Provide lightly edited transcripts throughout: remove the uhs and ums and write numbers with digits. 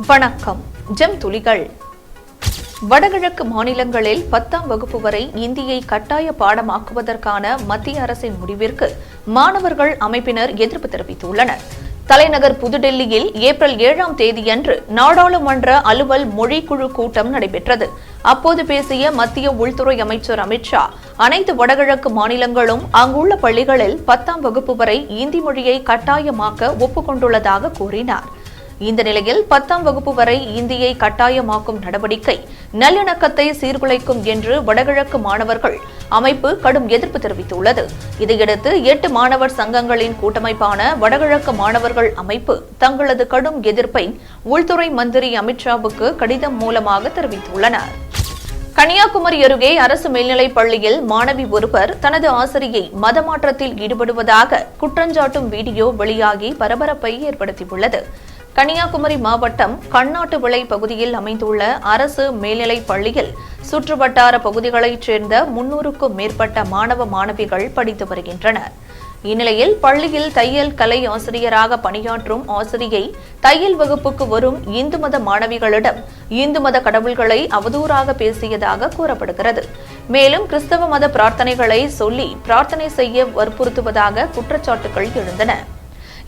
வணக்கம். ஜெம் துளிகள். வடகிழக்கு மாநிலங்களில் 10ஆம் வகுப்பு வரை இந்தியை கட்டாய பாடமாக்குவதற்கான மத்திய அரசின் முடிவிற்கு மாணவர்கள் அமைப்பினர் எதிர்ப்பு தெரிவித்துள்ளனர். தலைநகர் புதுடெல்லியில் ஏப்ரல் 7ஆம் தேதியன்று நாடாளுமன்ற அலுவல் மொழிக்குழு கூட்டம் நடைபெற்றது. அப்போது பேசிய மத்திய உள்துறை அமைச்சர் அமித் ஷா, அனைத்து வடகிழக்கு மாநிலங்களும் அங்குள்ள பள்ளிகளில் 10ஆம் வகுப்பு வரை இந்தி மொழியை கட்டாயமாக்க ஒப்புக்கொண்டுள்ளதாக கூறினார். இந்த நிலையில் 10ஆம் வகுப்பு வரை இந்தியை கட்டாயமாக்கும் நடவடிக்கை நல்லிணக்கத்தை சீர்குலைக்கும் என்று வடகிழக்கு மாணவர்கள் அமைப்பு கடும் எதிர்ப்பு தெரிவித்துள்ளது. இதையடுத்து 8 மாணவர் சங்கங்களின் கூட்டமைப்பான வடகிழக்கு மாணவர்கள் அமைப்பு தங்களது கடும் எதிர்ப்பை உள்துறை மந்திரி அமித் ஷாவுக்கு கடிதம் மூலமாக தெரிவித்துள்ளனர். கன்னியாகுமரி அருகே அரசு மேல்நிலைப் பள்ளியில் மாணவி ஒருவர் தனது ஆசிரியை மதமாற்றத்தில் ஈடுபடுவதாக குற்றஞ்சாட்டும் வீடியோ வெளியாகி பரபரப்பை ஏற்படுத்தியுள்ளது. கன்னியாகுமரி மாவட்டம் கண்ணாட்டு விளை பகுதியில் அமைந்துள்ள அரசு மேல்நிலைப் பள்ளியில் சுற்றுவட்டார பகுதிகளைச் சேர்ந்த 300க்கும் மேற்பட்ட மாணவ மாணவிகள் படித்து வருகின்றனர். இந்நிலையில் பள்ளியில் தையல் கலை ஆசிரியராக பணியாற்றும் ஆசிரியை தையல் வகுப்புக்கு வரும் இந்து மத மாணவிகளிடம் இந்து மத கடவுள்களை அவதூறாக பேசியதாக கூறப்படுகிறது. மேலும் கிறிஸ்தவ மத பிரார்த்தனைகளை சொல்லி பிரார்த்தனை செய்ய வற்புறுத்துவதாக குற்றச்சாட்டுகள் எழுந்தன.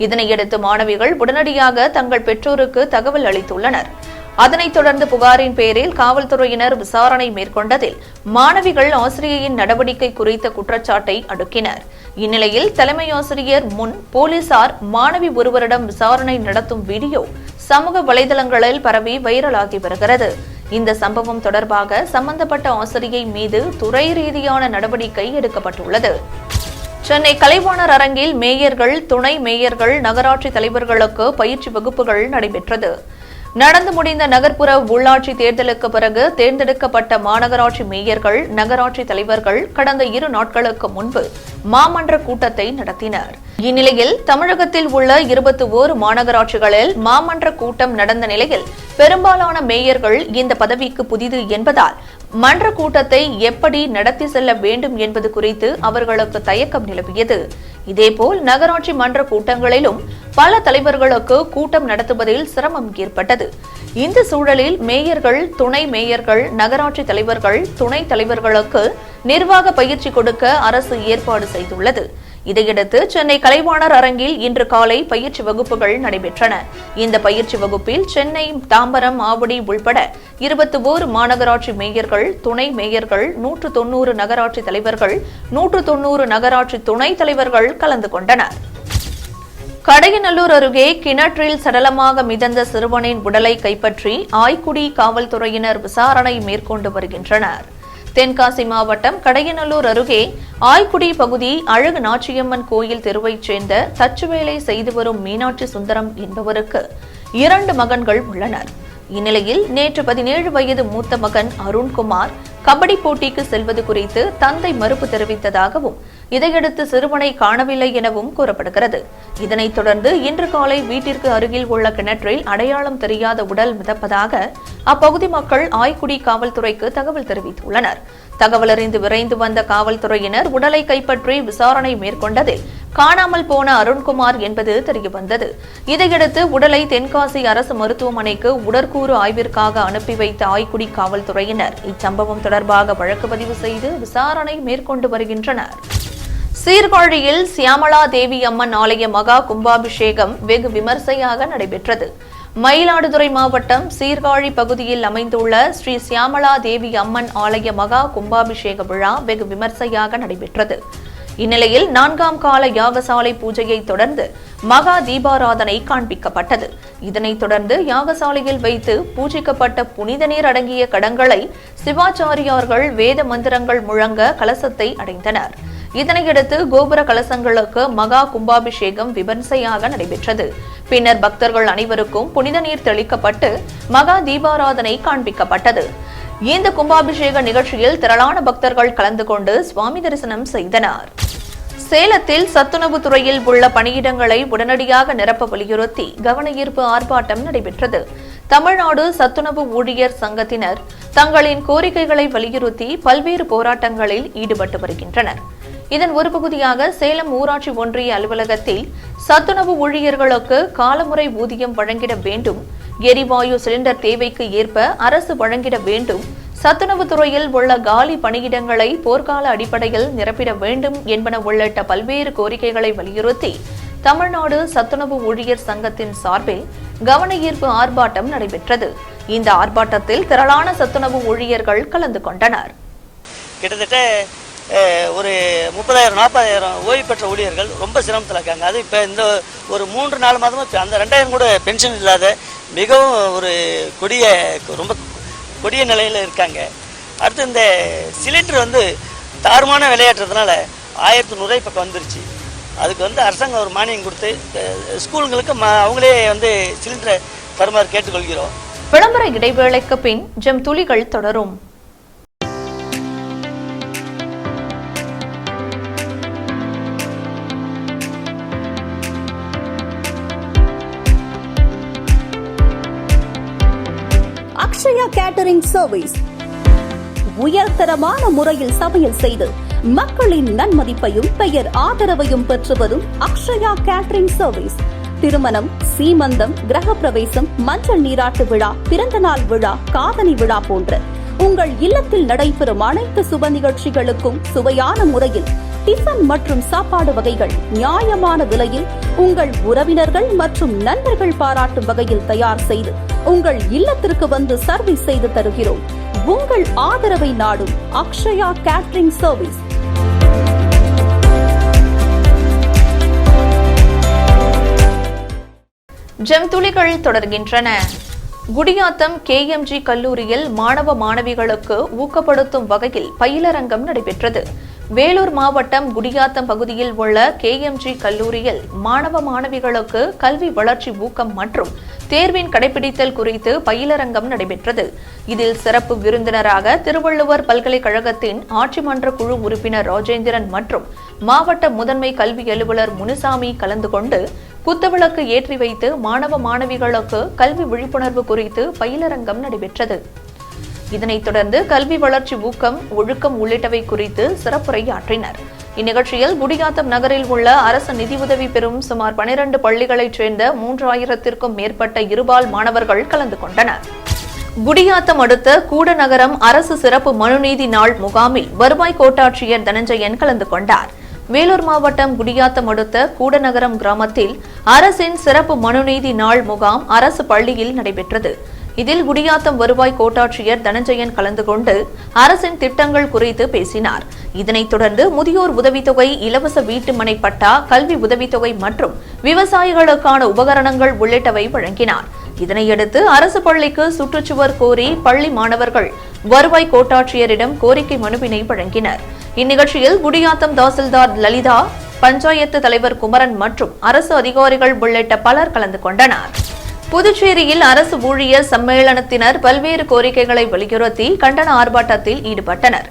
இதனையடுத்து மாணவிகள் உடனடியாக தங்கள் பெற்றோருக்கு தகவல் அளித்துள்ளனர். அதனைத் தொடர்ந்து புகாரின் பேரில் காவல்துறையினர் விசாரணை மேற்கொண்டதில் மாணவிகள் ஆசிரியையின் நடவடிக்கை குறித்த குற்றச்சாட்டை அடுக்கினர். இந்நிலையில் தலைமை ஆசிரியர் முன் போலீசார் மாணவி ஒருவரிடம் விசாரணை நடத்தும் வீடியோ சமூக வலைதளங்களில் பரவி வைரலாகி வருகிறது. இந்த சம்பவம் தொடர்பாக சம்பந்தப்பட்ட ஆசிரியை மீது துறை ரீதியான நடவடிக்கை எடுக்கப்பட்டுள்ளது. சென்னை கலைவாணர் அரங்கில் மேயர்கள், துணை மேயர்கள், நகராட்சி தலைவர்களுக்கு பயிற்சி வகுப்புகள் நடைபெற்றது. நடந்து முடிந்த நகர்ப்புற உள்ளாட்சி தேர்தலுக்கு பிறகு தேர்ந்தெடுக்கப்பட்ட மாநகராட்சி மேயர்கள், நகராட்சி தலைவர்கள் கடந்த 2 நாட்களுக்கு முன்பு மாமன்ற கூட்டத்தை நடத்தினர். இந்நிலையில் தமிழகத்தில் உள்ள 21 மாநகராட்சிகளில் மாமன்ற கூட்டம் நடந்த நிலையில் பெரும்பாலான மேயர்கள் இந்த பதவிக்கு புதிது என்பதால் மன்ற கூட்டத்தை எப்படி நடத்தி செல்ல வேண்டும் என்பது குறித்து அவர்களுக்கு தயக்கம் நிலவியது. இதேபோல் நகராட்சி மன்ற கூட்டங்களிலும் பல தலைவர்களுக்கு கூட்டம் நடத்துவதில் சிரமம் ஏற்பட்டது. இந்த சூழலில் மேயர்கள், துணை மேயர்கள், நகராட்சி தலைவர்கள், துணை தலைவர்களுக்கு நிர்வாக பயிற்சி கொடுக்க அரசு ஏற்பாடு செய்துள்ளது. இதையடுத்து சென்னை கலைவாணர் அரங்கில் இன்று காலை பயிற்சி வகுப்புகள் நடைபெற்றன. இந்த பயிற்சி வகுப்பில் சென்னை, தாம்பரம், ஆவடி உள்பட 21 மாநகராட்சி மேயர்கள், துணை மேயர்கள், 190 நகராட்சி தலைவர்கள், 190 நகராட்சி துணைத் தலைவர்கள் கலந்து கொண்டனர். கடையநல்லூர் அருகே கிணற்றில் சடலமாக மிதந்த சிறுவனின் உடலை கைப்பற்றி ஆய்க்குடி காவல்துறையினர் விசாரணை மேற்கொண்டு வருகின்றனர். தென்காசி மாவட்டம் கடையநல்லூர் அருகே ஆய்க்குடி பகுதி அழகு நாச்சியம்மன் கோயில் தெருவைச் சேர்ந்த தச்சுவேலை செய்து வரும் மீனாட்சி சுந்தரம் என்பவருக்கு 2 மகன்கள் உள்ளனர். இந்நிலையில் நேற்று 17 வயது மூத்த மகன் அருண்குமார் கபடி போட்டிக்கு செல்வது குறித்து தந்தை மறுப்பு தெரிவித்ததாகவும், இதையடுத்து சிறுவனை காணவில்லை எனவும் கூறப்படுகிறது. இதனைத் தொடர்ந்து இன்று காலை வீட்டிற்கு அருகில் உள்ள கிணற்றில் அடையாளம் தெரியாத உடல் மிதப்பதாக அப்பகுதி மக்கள் ஆய்க்குடி காவல்துறைக்கு தகவல் தெரிவித்துள்ளனர். தகவல் அறிந்து விரைந்து வந்த காவல்துறையினர் உடலை கைப்பற்றி விசாரணை மேற்கொண்டதில் காணாமல் போன அருண்குமார் என்பது தெரியவந்தது. இதையடுத்து உடலை தென்காசி அரசு மருத்துவமனைக்கு உடற்கூறு ஆய்விற்காக அனுப்பி வைத்த ஆய்க்குடி காவல்துறையினர் இச்சம்பவம் தொடர்பாக வழக்கு பதிவு செய்து விசாரணை மேற்கொண்டு வருகின்றனர். சீர்காழியில் சியாமளா தேவி அம்மன் ஆலய மகா கும்பாபிஷேகம் வெகு விமர்சையாக நடைபெற்றது. மயிலாடுதுறை மாவட்டம் சீர்காழி பகுதியில் அமைந்துள்ள ஸ்ரீ சியாமளா தேவி அம்மன் ஆலய மகா கும்பாபிஷேக விழா வெகு விமர்சையாக நடைபெற்றது. இந்நிலையில் 4ஆம் கால யாகசாலை பூஜையை தொடர்ந்து மகா தீபாராதனை காண்பிக்கப்பட்டது. இதனைத் தொடர்ந்து யாகசாலையில் வைத்து பூஜிக்கப்பட்ட புனித நீர் அடங்கிய கடங்களை சிவாச்சாரியார்கள் வேத மந்திரங்கள் முழங்க கலசத்தை அடைந்தனர். இதனையடுத்து கோபுர கலசங்களுக்கு மகா கும்பாபிஷேகம் விமர்சையாக நடைபெற்றது. பின்னர் பக்தர்கள் அனைவருக்கும் புனித நீர் தெளிக்கப்பட்டு மகா தீபாராதனை காண்பிக்கப்பட்டது. இந்த கும்பாபிஷேக நிகழ்ச்சியில் திரளான பக்தர்கள் கலந்து கொண்டு சுவாமி தரிசனம் செய்தனர். சேலத்தில் சத்துணவு துறையில் உள்ள பணியிடங்களை உடனடியாக நிரப்ப வலியுறுத்தி கவனஈர்ப்பு ஆர்ப்பாட்டம் நடைபெற்றது. தமிழ்நாடு சத்துணவு ஊழியர் சங்கத்தினர் தங்களின் கோரிக்கைகளை வலியுறுத்தி பல்வேறு போராட்டங்களில் ஈடுபட்டு வருகின்றனர். இதன் ஒரு பகுதியாக சேலம் ஊராட்சி ஒன்றிய அலுவலகத்தில் சத்துணவு ஊழியர்களுக்கு காலமுறை ஊதியம் வழங்கிட வேண்டும், எரிவாயு சிலிண்டர் தேவைக்கு ஏற்ப அரசு வழங்கிட வேண்டும். சத்துணவுத்துறையில் உள்ள காலி பணியிடங்களை போர்க்கால அடிப்படையில் நிரப்பிட வேண்டும் என்பன உள்ளிட்ட பல்வேறு கோரிக்கைகளை வலியுறுத்தி தமிழ்நாடு சத்துணவு ஊழியர் சங்கத்தின் சார்பில் கவன ஈர்ப்பு ஆர்ப்பாட்டம் நடைபெற்றது. இந்த ஆர்ப்பாட்டத்தில் திரளான சத்துணவு ஊழியர்கள் கலந்து கொண்டனர். கிட்டத்தட்ட ஒரு 30,000-40,000 ஓய்வு பெற்ற ஊழியர்கள் ரொம்ப சிரமத்தில் இருக்காங்க. அது இப்போ இந்த ஒரு 3-4 மாதமாக அந்த 2,000 கூட பென்ஷன் இல்லாத மிகவும் ஒரு ரொம்ப கொடிய நிலையில் இருக்காங்க. அடுத்து இந்த சிலிண்டர் தாறுமான விளையாட்டுறதுனால 1,100 பக்கம் வந்துருச்சு. அதுக்கு அரசாங்கம் ஒரு மானியம் கொடுத்து ஸ்கூலுங்களுக்கு அவங்களே சிலிண்டரை தருமாறு கேட்டுக்கொள்கிறோம். விளம்பர இடைவேளைக்கு பின் ஜெம் துளிகள் தொடரும். அக்ஷயா கேட்டரிங் சர்வீஸ் உயர்தரமான முறையில் சமையல் செய்து மக்களின் நன்மதிப்பையும் பெயர் ஆதரவையும் பெற்று வரும் அக்ஷயா கேட்டரிங் சர்வீஸ் திருமணம், சீமந்தம், கிரகப்பிரவேசம், மஞ்சள் நீராட்டு விழா, பிறந்தநாள் விழா, காதணி விழா போன்ற உங்கள் இல்லத்தில் நடைபெறும் அனைத்து சுப நிகழ்ச்சிகளுக்கும் சுவையான முறையில் டிஃபன் மற்றும் சாப்பாடு வகைகள் நியாயமான விலையில் உங்கள் உறவினர்கள் மற்றும் நண்பர்கள் பாராட்டும் வகையில் தயார் செய்து உங்கள் இல்லத்திற்கு வந்து சர்வீஸ் செய்து தருகிறோம். உங்கள் ஆதரவை நாடும் அக்ஷயா கேட்டரிங் சர்வீஸ். ஜெம் துளிகள் தொடர்கின்றன. குடியாத்தம் KMG கல்லூரியில் மாணவ மாணவிகளுக்கு ஊக்கப்படுத்தும் வகையில் பயிலரங்கம் நடைபெற்றது. வேலூர் மாவட்டம் குடியாத்தம் பகுதியில் உள்ள KMG கல்லூரியில் மாணவ மாணவிகளுக்கு கல்வி வளர்ச்சி ஊக்கம் மற்றும் தேர்வின் கடைபிடித்தல் குறித்து பயிலரங்கம் நடைபெற்றது. இதில் சிறப்பு விருந்தினராக திருவள்ளுவர் பல்கலைக்கழகத்தின் ஆட்சிமன்ற குழு உறுப்பினர் ராஜேந்திரன் மற்றும் மாவட்ட முதன்மை கல்வி அலுவலர் முனுசாமி கலந்து கொண்டு குத்துவிளக்கு ஏற்றி வைத்து மாணவ மாணவிகளுக்கு கல்வி விழிப்புணர்வு குறித்து பயிலரங்கம் நடைபெற்றது. இதனைத் தொடர்ந்து கல்வி வளர்ச்சி ஊக்கம், ஒழுக்கம் உள்ளிட்டவை குறித்து சிறப்புரையாற்றினர். இந்நிகழ்ச்சியில் குடியாத்தம் நகரில் உள்ள அரசு நிதியுதவி பெறும் சுமார் 12 பள்ளிகளைச் சேர்ந்த 3000த்திற்கும் மேற்பட்ட இருபால் மாணவர்கள் கலந்து கொண்டனர். குடியாத்தம் அடுத்த கூடநகரம் அரசு சிறப்பு மனுநீதி நாள் முகாமில் வருவாய் கோட்டாட்சியர் தனஞ்சயன் கலந்து கொண்டார். வேலூர் மாவட்டம் குடியாத்தம் அடுத்த கூடநகரம் கிராமத்தில் அரசின் சிறப்பு மனுநீதி நாள் முகாம் அரசு பள்ளியில் நடைபெற்றது. இதில் குடியாத்தம் வருவாய் கோட்டாட்சியர் தனஞ்சயன் கலந்து கொண்டு அரசின் திட்டங்கள் குறித்து பேசினார். இதனைத் தொடர்ந்து முதியோர் உதவித்தொகை, இலவச வீட்டு மனை பட்டா, கல்வி உதவித்தொகை மற்றும் விவசாயிகளுக்கான உபகரணங்கள் உள்ளிட்டவை வழங்கினார். இதனையடுத்து அரசு பள்ளிக்கு சுற்றுச்சுவர் கோரி பள்ளி மாணவர்கள் வருவாய் கோட்டாட்சியரிடம் கோரிக்கை மனுவினை வழங்கினர். இந்நிகழ்ச்சியில் குடியாத்தம் தாசில்தார் லலிதா, பஞ்சாயத்து தலைவர் குமரன் மற்றும் அரசு அதிகாரிகள் உள்ளிட்ட பலர் கலந்து கொண்டனர். புதுச்சேரியில் அரசு ஊழியர் சம்மேளனத்தினர் பல்வேறு கோரிக்கைகளை வலியுறுத்தி கண்டன ஆர்ப்பாட்டத்தில் ஈடுபட்டனர்.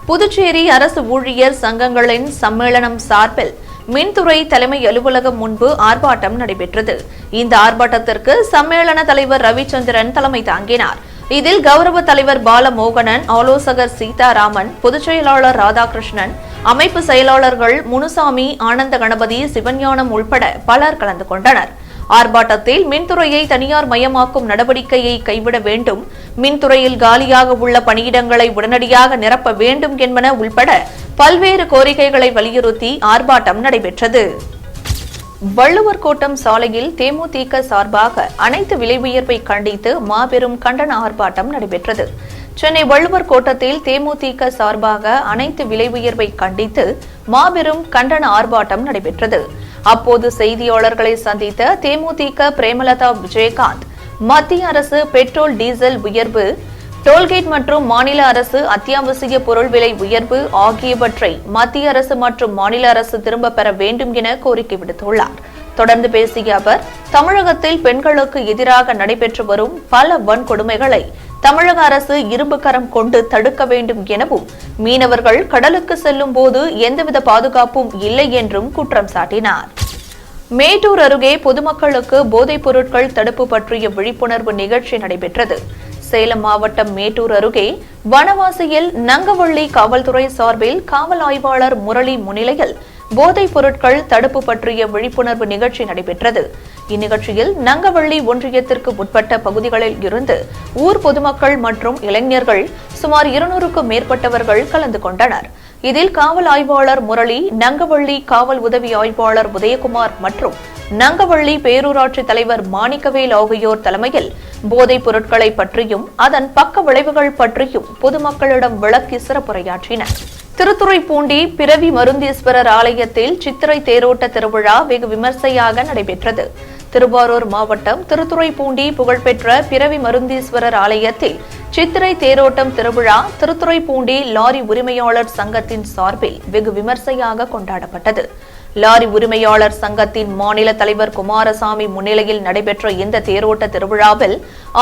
புதுச்சேரி அரசு ஊழியர் சங்கங்களின் சம்மேளனம் சார்பில் மின்துறை தலைமை அலுவலகம் முன்பு ஆர்ப்பாட்டம் நடைபெற்றது. இந்த ஆர்ப்பாட்டத்திற்கு சம்மேளன தலைவர் ரவிச்சந்திரன் தலைமை தாங்கினார். இதில் கௌரவ தலைவர் பாலமோகனன், ஆலோசகர் சீதாராமன், பொதுச் செயலாளர் ராதாகிருஷ்ணன், அமைப்பு செயலாளர்கள் முனுசாமி, ஆனந்த கணபதி, சிவஞானம் உள்பட பலர் கலந்து கொண்டனர். ஆர்ப்பாட்டத்தில் மின்துறையை தனியார் மயமாக்கும் நடவடிக்கையை கைவிட வேண்டும், மின்துறையில் காலியாக உள்ள பணியிடங்களை உடனடியாக நிரப்ப வேண்டும் என்பன உள்பட பல்வேறு கோரிக்கைகளை வலியுறுத்தி ஆர்ப்பாட்டம் நடைபெற்றது. வள்ளுவர் கோட்டம் சாலையில் தேமுதிக சார்பாக அனைத்து விலை உயர்வை கண்டித்து மாபெரும் கண்டன ஆர்ப்பாட்டம் நடைபெற்றது. சென்னை வள்ளுவர் கோட்டத்தில் தேமுதிக சார்பாக அனைத்து விலை உயர்வை கண்டித்து மாபெரும் கண்டன ஆர்ப்பாட்டம் நடைபெற்றது. அப்போது செய்தியாளர்களை சந்தித்த தேமுதிக பிரேமலதா விஜயகாந்த், மத்திய அரசு பெட்ரோல் டீசல் உயர்வு, டோல்கேட் மற்றும் மாநில அரசு அத்தியாவசிய பொருள் விலை உயர்வு ஆகியவற்றை மத்திய அரசு மற்றும் மாநில அரசு திரும்ப பெற வேண்டும் என கோரிக்கை விடுத்துள்ளார். தொடர்ந்து பேசிய அவர், தமிழகத்தில் பெண்களுக்கு எதிராக நடைபெற்று வரும் பல வன்கொடுமைகளை தமிழக அரசு இரும்பு கரம் கொண்டு தடுக்க வேண்டும் எனவும், மீனவர்கள் கடலுக்கு செல்லும் போது எந்தவித பாதுகாப்பும் இல்லை என்றும் குற்றம் சாட்டினார். மேட்டூர் அருகே பொதுமக்களுக்கு போதைப் பொருட்கள் தடுப்பு பற்றிய விழிப்புணர்வு நிகழ்ச்சி நடைபெற்றது. சேலம் மாவட்டம் மேட்டூர் அருகே வனவாசியில் நங்கவள்ளி காவல்துறை சார்பில் காவல் ஆய்வாளர் முரளி முன்னிலையில் போதைப் பொருட்கள் தடுப்பு பற்றிய விழிப்புணர்வு நிகழ்ச்சி நடைபெற்றது. இந்நிகழ்ச்சியில் நங்கவள்ளி ஒன்றியத்திற்கு உட்பட்ட பகுதிகளில் இருந்து ஊர் பொதுமக்கள் மற்றும் இளைஞர்கள் சுமார் 200க்கும் மேற்பட்டவர்கள் கலந்து கொண்டனர். இதில் காவல் ஆய்வாளர் முரளி, நங்கவள்ளி காவல் உதவி ஆய்வாளர் உதயகுமார் மற்றும் நங்கவள்ளி பேரூராட்சி தலைவர் மாணிக்கவேல் ஆகியோர் தலைமையில் போதைப் பொருட்களை பற்றியும் அதன் பக்க விளைவுகள் பற்றியும் பொதுமக்களிடம் விளக்கி சிறப்புரையாற்றினர். திருத்துறைப்பூண்டி பிறவி மருந்தீஸ்வரர் ஆலயத்தில் சித்திரை தேரோட்ட திருவிழா வெகு விமர்சையாக நடைபெற்றது. திருவாரூர் மாவட்டம் திருத்துறைப்பூண்டி புகழ்பெற்ற பிறவி மருந்தீஸ்வரர் ஆலயத்தில் சித்திரை தேரோட்டம் திருவிழா திருத்துறைப்பூண்டி லாரி உரிமையாளர் சங்கத்தின் சார்பில் வெகு விமர்சையாக கொண்டாடப்பட்டது. லாரி உரிமையாளர் சங்கத்தின் மாநில தலைவர் குமாரசாமி முன்னிலையில் நடைபெற்ற இந்த தேரோட்ட திருவிழாவில்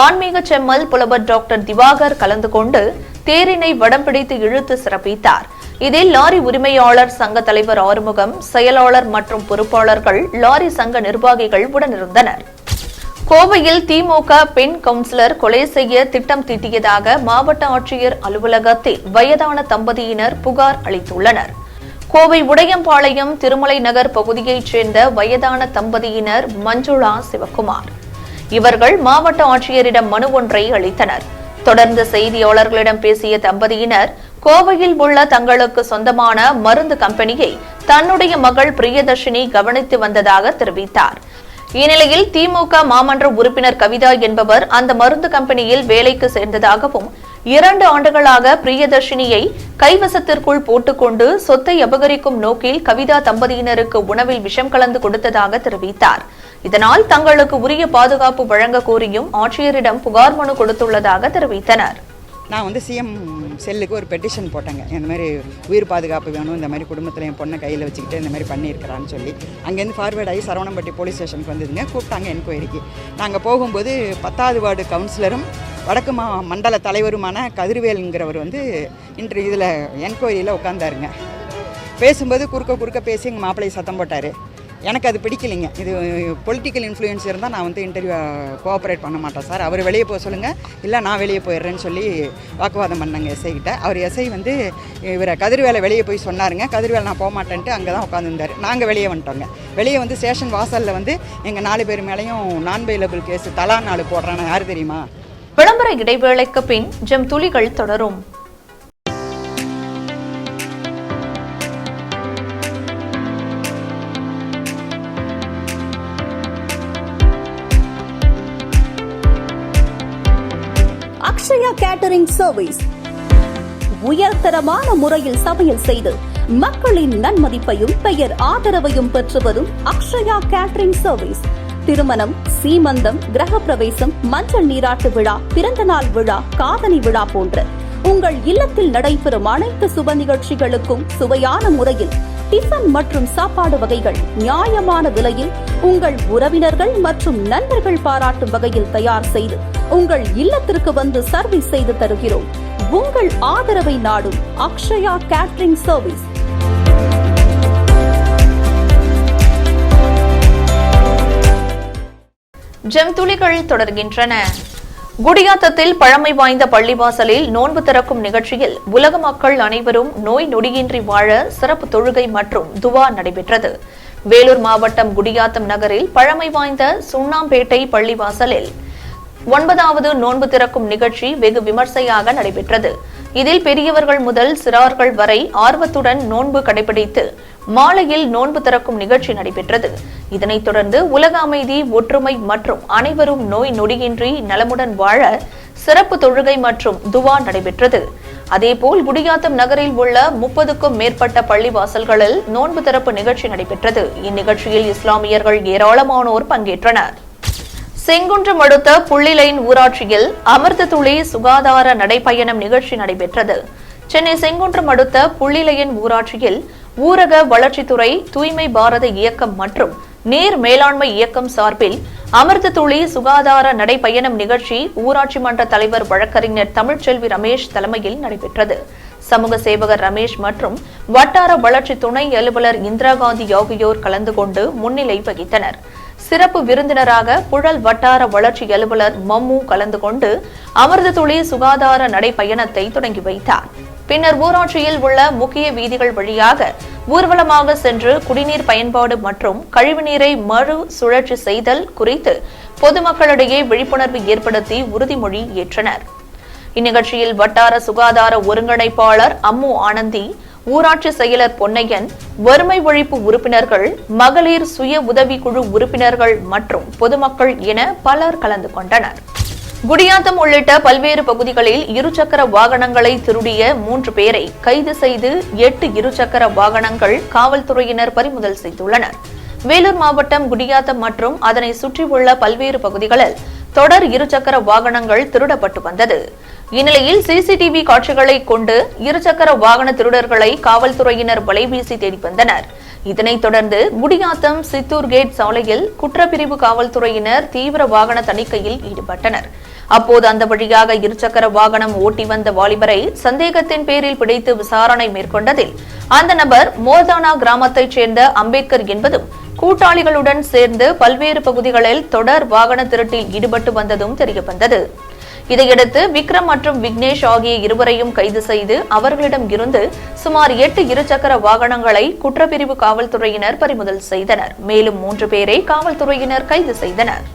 ஆன்மீக செம்மல் புலவர் டாக்டர் திவாகர் கலந்து கொண்டு தேரினை வடம் பிடித்து இழுத்து சிறப்பித்தார். இதில் லாரி உரிமையாளர் சங்க தலைவர் ஆறுமுகம், செயலாளர் மற்றும் பொறுப்பாளர்கள், லாரி சங்க நிர்வாகிகள் உடனிருந்தனர். கோவையில் திமுக பெண் கவுன்சிலர் கொலை செய்ய திட்டம் தீட்டியதாக மாவட்ட ஆட்சியர் அலுவலகத்தில் வயதான தம்பதியினர் புகார் அளித்துள்ளனர். கோவை உடையம்பாளையம் திருமலை நகர் பகுதியைச் சேர்ந்த வயதான தம்பதியினர் மஞ்சுளா, சிவக்குமார். இவர்கள் மாவட்ட ஆட்சியரிடம் மனு ஒன்றை அளித்தனர். தொடர்ந்து செய்தியாளர்களிடம் பேசிய தம்பதியினர் கோவையில் உள்ள தங்களுக்கு சொந்தமான மருந்து கம்பெனியை தன்னுடைய மகள் பிரியதர்ஷினி கவனித்து வந்ததாக தெரிவித்தார். இந்நிலையில் திமுக மாமன்ற உறுப்பினர் கவிதா என்பவர் அந்த மருந்து கம்பெனியில் வேலைக்கு சேர்ந்ததாகவும் 2 ஆண்டுகளாக பிரியதர்ஷினியை கைவசத்திற்குள் போட்டுக்கொண்டு சொத்தை அபகரிக்கும் நோக்கில் கவிதா தம்பதியினருக்கு உணவில் விஷம் கலந்து கொடுத்ததாக தெரிவித்தார். இதனால் தங்களுக்கு உரிய பாதுகாப்பு வழங்க கோரியும் ஆட்சியரிடம் புகார் மனு கொடுத்துள்ளதாக தெரிவித்தனர். நான் சிஎம் செல்லுக்கு ஒரு பெட்டிஷன் போட்டேங்க. இந்த மாதிரி உயிர் பாதுகாப்பு வேணும், இந்த மாதிரி குடும்பத்தில் என் பொண்ணை கையில் வச்சுக்கிட்டு இந்த மாதிரி பண்ணியிருக்கிறான்னு சொல்லி அங்கேருந்து ஃபார்வேர்ட் ஆகி சரவணம்பட்டி போலீஸ் ஸ்டேஷனுக்கு வந்ததுங்க. கூப்பிட்டாங்க என்கொயரிக்கு. நாங்கள் போகும்போது 10வது வார்டு கவுன்சிலரும் வடக்கு மண்டல தலைவருமான கதிர்வேலுங்கிறவர் இதில் என்கொயரியில் உட்காந்தாருங்க. பேசும்போது குறுக்க பேசி எங்கள் மாப்பிள்ளையை சத்தம் போட்டார். எனக்கு அது பிடிக்கலைங்க. இது பொலிட்டிக்கல் இன்ஃப்ளூயன்ஸ் இருந்தால் நான் இன்டர்வியூ கோஆப்ரேட் பண்ண மாட்டேன் சார், அவர் வெளியே போக சொல்லுங்கள், இல்லை நான் வெளியே போயிடுறேன்னு சொல்லி வாக்குவாதம் பண்ணாங்க எஸ்ஐ கிட்ட. அவர் எஸ்ஐ இவரை கதிர்வேலை வெளியே போய் சொன்னாருங்க. கதிர்வேலை நான் போக மாட்டேன்ட்டு அங்கே தான் உட்காந்துருந்தார். நாங்கள் வெளியே வந்துட்டோங்க. வெளியே ஸ்டேஷன் வாசலில் எங்கள் 4 பேர் மேலேயும் நான் பெயிலபிள் கேஸ் தலா 4 போடுறான்னு யார் தெரியுமா? விளம்பர இடைவேளைக்கு பின் ஜெம் துளிகள் தொடரும். அக்ஷயா கேட்டரிங் சர்வீஸ் உயர்தரமான முறையில் சமையல் செய்து மக்களின் நன்மதிப்பையும் பெயர் ஆதரவையும் பெற்று வரும் அக்ஷயா கேட்டரிங் சர்வீஸ் திருமணம், சீமந்தம், கிரகப்பிரவேசம், மஞ்சள் நீராட்டு விழா, பிறந்த நாள் விழா, காதணி விழா போன்ற உங்கள் இல்லத்தில் நடைபெறும் அனைத்து சுப நிகழ்ச்சிகளுக்கும் சுவையான முறையில் டிஃபன் மற்றும் சாப்பாடு வகைகள் நியாயமான விலையில் உங்கள் உறவினர்கள் மற்றும் நண்பர்கள் பாராட்டும் வகையில் தயார் செய்து உங்கள் இல்லத்திற்கு வந்து சர்வீஸ் செய்து தருகிறோம். உங்கள் ஆதரவை நாடும் அக்ஷயா கேட்டரிங் சர்வீஸ். ஜெம் துளிகள் தொடர்கின்றன. குடியாத்தத்தில் பழமை வாய்ந்த பள்ளிவாசலில் நோன்பு திறக்கும் நிகழ்ச்சியில் உலக மக்கள் அனைவரும் நோய் நொடியின்றி வாழ சிறப்பு தொழுகை மற்றும் துவா நடைபெற்றது. வேலூர் மாவட்டம் குடியாத்தம் நகரில் பழமை வாய்ந்த சுண்ணாம்பேட்டை பள்ளிவாசலில் 9வது நோன்பு திறக்கும் நிகழ்ச்சி வெகு விமர்சையாக நடைபெற்றது. இதில் பெரியவர்கள் முதல் சிறார்கள் வரை ஆர்வத்துடன் நோன்பு கடைபிடித்து மாலையில் நோன்பு திறக்கும் நிகழ்ச்சி நடைபெற்றது. இதனைத் தொடர்ந்து உலக அமைதி, ஒற்றுமை மற்றும் அனைவரும் நோய் நொடியின்றி நலமுடன் வாழ சிறப்பு தொழுகை மற்றும் துவா நடைபெற்றது. அதேபோல் குடியாத்தம் நகரில் உள்ள 30க்கும் மேற்பட்ட பள்ளிவாசல்களில் நோன்பு திறப்பு நிகழ்ச்சி நடைபெற்றது. இந்நிகழ்ச்சியில் இஸ்லாமியர்கள் ஏராளமானோர் பங்கேற்றனர். செங்குன்றம் அடுத்த புள்ளிலைன் ஊராட்சியில் அமிர்த துளி சுகாதார நடைப்பயணம் நிகழ்ச்சி நடைபெற்றது. சென்னை செங்குன்றம் அடுத்த புள்ளிலையன் ஊராட்சியில் ஊரக வளர்ச்சித்துறை, தூய்மை பாரத இயக்கம் மற்றும் நீர் மேலாண்மை இயக்கம் சார்பில் அமிர்த துளி சுகாதார நடைப்பயணம் நிகழ்ச்சி ஊராட்சி மன்ற தலைவர் வழக்கறிஞர் தமிழ்ச்செல்வி ரமேஷ் தலைமையில் நடைபெற்றது. சமூக சேவகர் ரமேஷ் மற்றும் வட்டார வளர்ச்சி துணை அலுவலர் இந்திரா காந்தி ஆகியோர் கலந்து கொண்டு முன்னிலை வகித்தனர். சிறப்பு விருந்தினராக புழல் வட்டார வளர்ச்சி அலுவலர் மம்மு கலந்து கொண்டு அமிர்த துளி சுகாதார நடைப்பயணத்தை தொடங்கி வைத்தார். பின்னர் ஊராட்சியில் உள்ள முக்கிய வீதிகள் வழியாக ஊர்வலமாக சென்று குடிநீர் பயன்பாடு மற்றும் கழிவுநீரை மறு சுழற்சி செய்தல் குறித்து பொதுமக்களிடையே விழிப்புணர்வு ஏற்படுத்தி உறுதிமொழி ஏற்றனர். இந்நிகழ்ச்சியில் வட்டார சுகாதார ஒருங்கிணைப்பாளர் அம்மு ஆனந்தி, ஊராட்சி செயலர் பொன்னையன், வறுமை ஒழிப்பு உறுப்பினர்கள், மகளிர் சுய உதவிக்குழு உறுப்பினர்கள் மற்றும் பொதுமக்கள் என பலர் கலந்து கொண்டனர். குடியாத்தம் உள்ளிட்ட பல்வேறு பகுதிகளில் இருசக்கர வாகனங்களை திருடிய 3 பேரை கைது செய்து 8 இருசக்கர வாகனங்கள் காவல்துறையினர் பறிமுதல் செய்துள்ளனர். வேலூர் மாவட்டம் குடியாத்தம் மற்றும் அதனை சுற்றியுள்ள பல்வேறு பகுதிகளில் தொடர் இருசக்கர வாகனங்கள் திருடப்பட்டு வந்தது. இந்நிலையில் சிசிடிவி காட்சிகளை கொண்டு இருசக்கர வாகன திருடர்களை காவல்துறையினர் வலைவீசி தேடி வந்தனர். இதனைத் தொடர்ந்து குடியாத்தம் சித்தூர் கேட் சாலையில் குற்றப்பிரிவு காவல்துறையினர் தீவிர வாகன தணிக்கையில் ஈடுபட்டனர். அப்போது அந்த வழியாக இருசக்கர வாகனம் ஓட்டி வந்த வாலிபரை சந்தேகத்தின் பேரில் பிடித்து விசாரணை மேற்கொண்டதில் அந்த நபர் மோர்தானா கிராமத்தைச் சேர்ந்த அம்பேத்கர் என்பதும் கூட்டாளிகளுடன் சேர்ந்து பல்வேறு பகுதிகளில் தொடர் வாகன திருட்டில் ஈடுபட்டு வந்ததும் தெரியவந்தது. இதையடுத்து விக்ரம் மற்றும் விக்னேஷ் ஆகிய இருவரையும் கைது செய்து அவர்களிடம் இருந்து சுமார் 8 இருசக்கர வாகனங்களை குற்றப்பிரிவு காவல்துறையினர் பறிமுதல் செய்தனர். மேலும் 3 பேரை காவல்துறையினர் கைது செய்தனர்.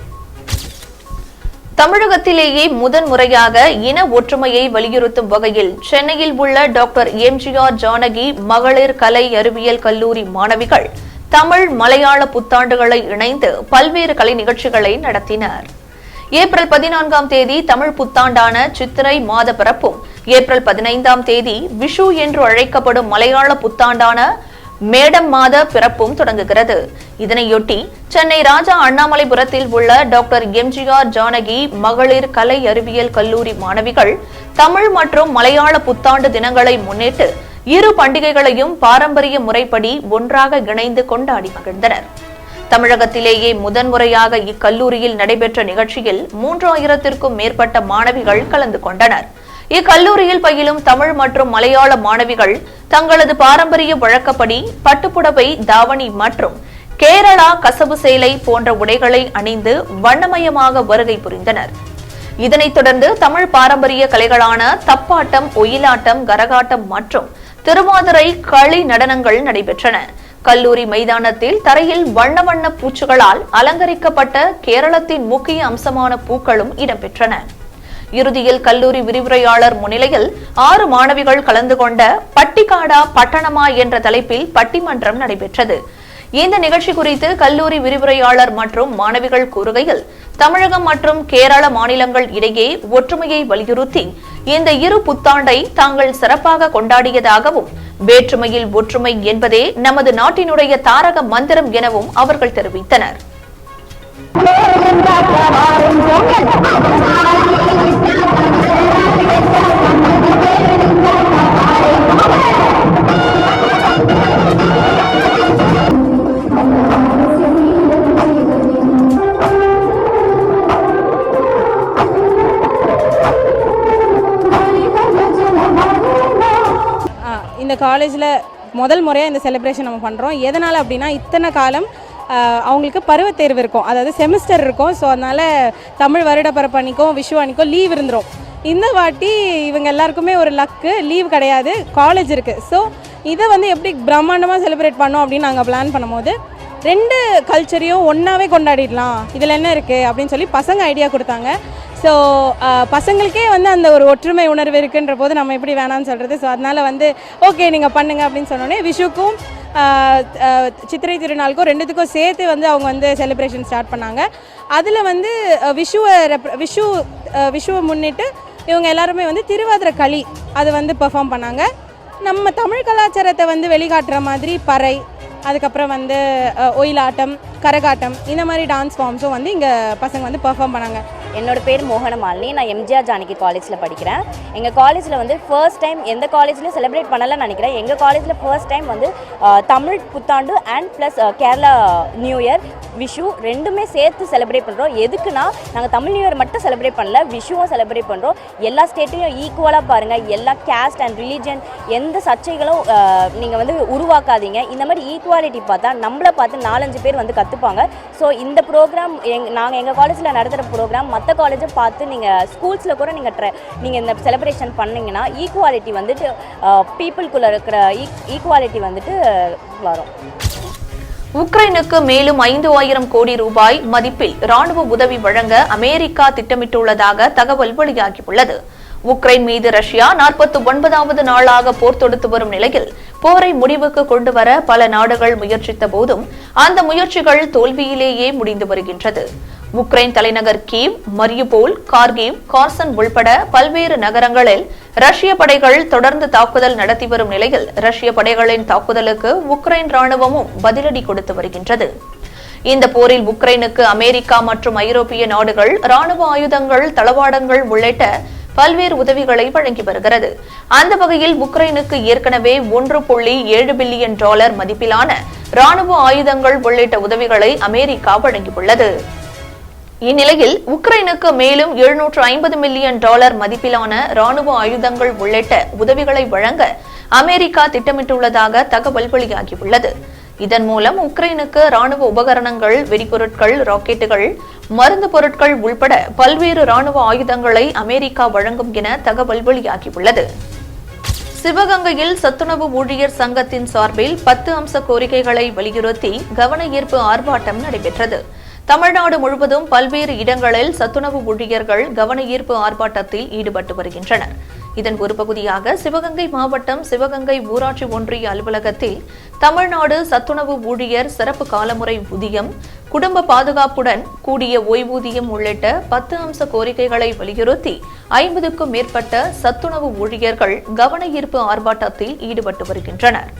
தமிழகத்திலேயே முதன்முறையாக இன ஒற்றுமையை வலியுறுத்தும் வகையில் சென்னையில் உள்ள டாக்டர் எம்ஜிஆர் ஜானகி மகளிர் கலை அறிவியல் கல்லூரி மாணவிகள் தமிழ் மலையாள புத்தாண்டுகளை இணைந்து பல்வேறு கலை நிகழ்ச்சிகளை நடத்தினர். ஏப்ரல் 14ஆம் தேதி தமிழ் புத்தாண்டான சித்திரை மாத பிறப்பும், ஏப்ரல் 15ஆம் தேதி விஷு என்று அழைக்கப்படும் மலையாள புத்தாண்டான மேடம் மாத பிறப்பும் தொடங்குகிறது. இதனையொட்டி சென்னை ராஜா அண்ணாமலைபுரத்தில் உள்ள டாக்டர் எம்ஜிஆர் ஜானகி மகளிர் கலை அறிவியல் கல்லூரி மாணவிகள் தமிழ் மற்றும் மலையாள புத்தாண்டு தினங்களை முன்னிட்டு இரு பண்டிகைகளையும் பாரம்பரிய முறைப்படி ஒன்றாக இணைந்து கொண்டாடி மகிழ்ந்தனர். தமிழகத்திலேயே முதன்முறையாக இக்கல்லூரியில் நடைபெற்ற நிகழ்ச்சியில் 3000த்திற்கும் மேற்பட்ட மாணவிகள் கலந்து கொண்டனர். இக்கல்லூரியில் பயிலும் தமிழ் மற்றும் மலையாள மாணவிகள் தங்களது பாரம்பரிய வழக்கப்படி பட்டுப்புடவை, தாவணி மற்றும் கேரளா கசபு சேலை போன்ற உடைகளை அணிந்து வண்ணமயமாக வருகை புரிந்தனர். இதனைத் தொடர்ந்து தமிழ் பாரம்பரிய கலைகளான தப்பாட்டம், ஒயிலாட்டம், கரகாட்டம் மற்றும் திருவாதிரை களி நடனங்கள் நடைபெற்றன. கல்லூரி மைதானத்தில் தரையில் வண்ண வண்ண பூச்சுகளால் அலங்கரிக்கப்பட்ட கேரளத்தின் முக்கிய அம்சமான பூக்களும் இடம்பெற்றன. இறுதியில் கல்லூரி விரிவுரையாளர் முன்னிலையில் 6 மாணவிகள் கலந்து கொண்ட பட்டிக்காடா பட்டணமா என்ற தலைப்பில் பட்டிமன்றம் நடைபெற்றது. இந்த நிகழ்ச்சி குறித்து கல்லூரி விரிவுரையாளர் மற்றும் மாணவிகள் கூறுகையில், தமிழகம் மற்றும் கேரள மாநிலங்கள் இடையே ஒற்றுமையை வலியுறுத்தி இந்த இரு புத்தாண்டை தாங்கள் சிறப்பாக கொண்டாடியதாகவும், வேற்றுமையில் ஒற்றுமை என்பதே நமது நாட்டினுடைய தாரக மந்திரம் எனவும் அவர்கள் தெரிவித்தனர். இந்த காலேஜில் முதல் முறையாக இந்த செலிப்ரேஷன் நம்ம பண்ணுறோம். எதனால் அப்படின்னா, இத்தனை காலம் அவங்களுக்கு பருவத் தேர்வு இருக்கும், அதாவது செமிஸ்டர் இருக்கும். ஸோ அதனால் தமிழ் வருட பிறப்பு அன்றைக்கும் விஷு அன்றைக்கும் லீவ் இருந்துடும். இந்த வாட்டி இவங்க எல்லாருக்குமே ஒரு லக்கு, லீவ் கிடையாது, காலேஜ் இருக்குது. ஸோ இதை எப்படி பிரம்மாண்டமாக செலிப்ரேட் பண்ணோம் அப்படின்னு நாங்கள் பிளான் பண்ணும்போது 2 கல்ச்சரையும் ஒன்றாவே கொண்டாடிடலாம், இதில் என்ன இருக்குது அப்படின்னு சொல்லி பசங்க ஐடியா கொடுத்தாங்க. ஸோ பசங்களுக்கே அந்த ஒரு ஒற்றுமை உணர்வு இருக்குன்ற போது நம்ம எப்படி வேணான்னு சொல்கிறது. ஸோ அதனால் ஓகே நீங்கள் பண்ணுங்கள் அப்படின்னு சொன்னோன்னே விஷுக்கும் சித்திரை திருநாளுக்கும் 2த்துக்கும் சேர்த்து அவங்க செலிப்ரேஷன் ஸ்டார்ட் பண்ணாங்க. அதில் விஷுவை முன்னிட்டு இவங்க எல்லாருமே திருவாதிரை களி அது பெர்ஃபார்ம் பண்ணாங்க. நம்ம தமிழ் கலாச்சாரத்தை வெளிக்காட்டுற மாதிரி பறை, அதுக்கப்புறம் ஒயிலாட்டம், கரகாட்டம், இந்த மாதிரி டான்ஸ் ஃபார்ம்ஸும் இங்கே பசங்க பெர்ஃபார்ம் பண்ணாங்க. என்னோட பேர் மோகனமாலினி. நான் எம்ஜிஆர் ஜானகி காலேஜில் படிக்கிறேன். எங்கள் காலேஜில் ஃபர்ஸ்ட் டைம் எந்த காலேஜ்லையும் செலிப்ரேட் பண்ணலன்னு நினைக்கிறேன். எங்கள் காலேஜில் ஃபர்ஸ்ட் டைம் தமிழ் புத்தாண்டு and plus Kerala new year Vishu ரெண்டுமே சேர்த்து செலிப்ரேட் பண்ணுறோம். எதுக்குன்னா நாங்கள் தமிழ் நியூ இயர் மட்டும் செலிப்ரேட் பண்ணல, விஷுவும் செலிப்ரேட் பண்ணுறோம். எல்லா ஸ்டேட்டையும் ஈக்குவலாக பாருங்கள், எல்லா கேஸ்ட் அண்ட் ரிலீஜன் எந்த சர்ச்சைகளும் நீங்கள் வந்து உருவாக்காதீங்க. இந்த மாதிரி ஈக்குவாலிட்டி பார்த்தா நம்மளை பார்த்து 4-5 பேர் வந்து கற்றுப்பாங்க. ஸோ இந்த ப்ரோக்ராம் நாங்கள் எங்கள் காலேஜில் நடத்துகிற ப்ரோக்ராம் மற்ற காலேஜை பார்த்து நீங்கள் ஸ்கூல்ஸில் கூட நீங்கள் இந்த செலிப்ரேஷன் பண்ணிங்கன்னா ஈக்குவாலிட்டி வந்துட்டு பீப்புளுக்குள்ளே இருக்கிற ஈக்குவாலிட்டி வந்துட்டு வரும். உக்ரைனுக்கு மேலும் 5,000 கோடி ரூபாய் மதிப்பில் ராணுவ உதவி வழங்க அமெரிக்கா திட்டமிட்டுள்ளதாக தகவல் வெளியாகியுள்ளது. உக்ரைன் மீது ரஷ்யா 49வது நாளாக போர் தொடுத்து வரும் நிலையில் போரை முடிவுக்கு கொண்டுவர பல நாடுகள் முயற்சித்த போதும் அந்த முயற்சிகள் தோல்வியிலேயே முடிந்து வருகின்றது. உக்ரைன் தலைநகர் கீவ், மரியுபோல், கார்கிவ், கார்சன் உள்பட பல்வேறு நகரங்களில் ரஷ்ய படைகள் தொடர்ந்து தாக்குதல் நடத்தி வரும் நிலையில் ரஷ்ய படைகளின் தாக்குதலுக்கு உக்ரைன் ராணுவமும் பதிலடி கொடுத்து வருகின்றது. இந்த போரில் உக்ரைனுக்கு அமெரிக்கா மற்றும் ஐரோப்பிய நாடுகள் ராணுவ ஆயுதங்கள், தளவாடங்கள் உள்ளிட்ட பல்வேறு உதவிகளை வழங்கி வருகிறது. அந்த வகையில் உக்ரைனுக்கு ஏற்கனவே $1.7 பில்லியன் மதிப்பிலான ராணுவ ஆயுதங்கள் உள்ளிட்ட உதவிகளை அமெரிக்கா வழங்கியுள்ளது. இந்நிலையில் உக்ரைனுக்கு மேலும் $750 மில்லியன் மதிப்பிலான ராணுவ ஆயுதங்கள் உள்ளிட்ட உதவிகளை வழங்க அமெரிக்கா திட்டமிட்டுள்ளதாக தகவல் வெளியாகியுள்ளது. இதன் மூலம் உக்ரைனுக்கு ராணுவ உபகரணங்கள், வெடிபொருட்கள், ராக்கெட்டுகள், மருந்து பொருட்கள் உள்பட பல்வேறு ராணுவ ஆயுதங்களை அமெரிக்கா வழங்கும் என தகவல் வெளியாகியுள்ளது. சிவகங்கையில் சத்துணவு ஊழியர் சங்கத்தின் சார்பில் 10 அம்ச கோரிக்கைகளை வலியுறுத்தி கவன ஈர்ப்பு ஆர்ப்பாட்டம் நடைபெற்றது. தமிழ்நாடு முழுவதும் பல்வேறு இடங்களில் சத்துணவு ஊழியர்கள் கவன ஈர்ப்பு ஆர்ப்பாட்டத்தில் ஈடுபட்டு வருகின்றனர். இதன் ஒரு பகுதியாக சிவகங்கை மாவட்டம் சிவகங்கை ஊராட்சி ஒன்றிய அலுவலகத்தில் தமிழ்நாடு சத்துணவு ஊழியர் சிறப்பு காலமுறை ஊதியம், குடும்ப பாதுகாப்புடன் கூடிய ஓய்வூதியம் உள்ளிட்ட 10 அம்ச கோரிக்கைகளை வலியுறுத்தி 50க்கும் மேற்பட்ட சத்துணவு ஊழியர்கள் கவன ஈர்ப்பு ஆர்ப்பாட்டத்தில் ஈடுபட்டு வருகின்றனர்.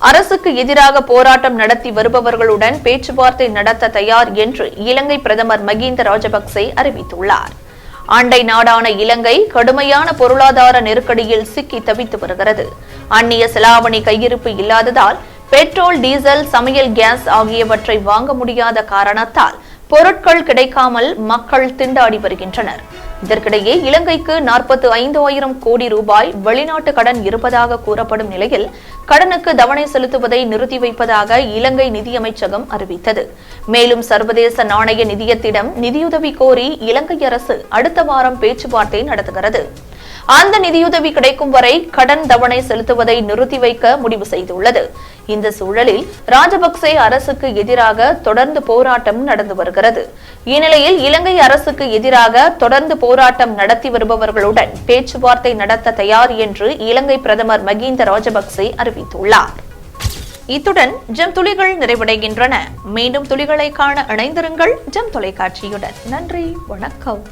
அரசுக்கு எதிராக போராட்டம் நடத்தி வருபவர்களுடன் பேச்சுவார்த்தை நடத்த தயார் என்று இலங்கை பிரதமர் மகிந்த ராஜபக்சே அறிவித்துள்ளார். அண்டை நாடான இலங்கை கடுமையான பொருளாதார நெருக்கடியில் சிக்கி தவித்து வருகிறது. அந்நிய செலாவணி கையிருப்பு இல்லாததால் பெட்ரோல், டீசல், சமையல் கேஸ் ஆகியவற்றை வாங்க முடியாத காரணத்தால் பொருட்கள் கிடைக்காமல் மக்கள் திண்டாடி வருகின்றனர். இதற்கிடையே இலங்கைக்கு 45,000 கோடி ரூபாய் வெளிநாட்டு கடன் இருப்பதாக கூறப்படும் நிலையில் கடனுக்கு தவணை செலுத்துவதை நிறுத்தி வைப்பதாக இலங்கை நிதியமைச்சகம் அறிவித்தது. மேலும் சர்வதேச நாணய நிதியத்திடம் நிதியுதவி கோரி இலங்கை அரசு அடுத்த வாரம் பேச்சுவார்த்தை நடத்துகிறது. அந்த நிதியுதவி கிடைக்கும் வரை கடன் தவணை செலுத்துவதை நிறுத்தி வைக்க முடிவு செய்துள்ளது. இந்த சூழலில் ராஜபக்சே அரசுக்கு எதிராக தொடர்ந்து போராட்டம் நடந்து வருகிறது. இந்நிலையில் இலங்கை அரசுக்கு எதிராக தொடர்ந்து போராட்டம் நடத்தி வருபவர்களுடன் பேச்சுவார்த்தை நடத்த தயார் என்று இலங்கை பிரதமர் மகிந்த ராஜபக்சே அறிவித்துள்ளார். இத்துடன் ஜெம் துளிகள் நிறைவடைகின்றன. மீண்டும் துளிகளை காண இணைந்திருங்கள் ஜெம் தொலைக்காட்சியுடன். நன்றி, வணக்கம்.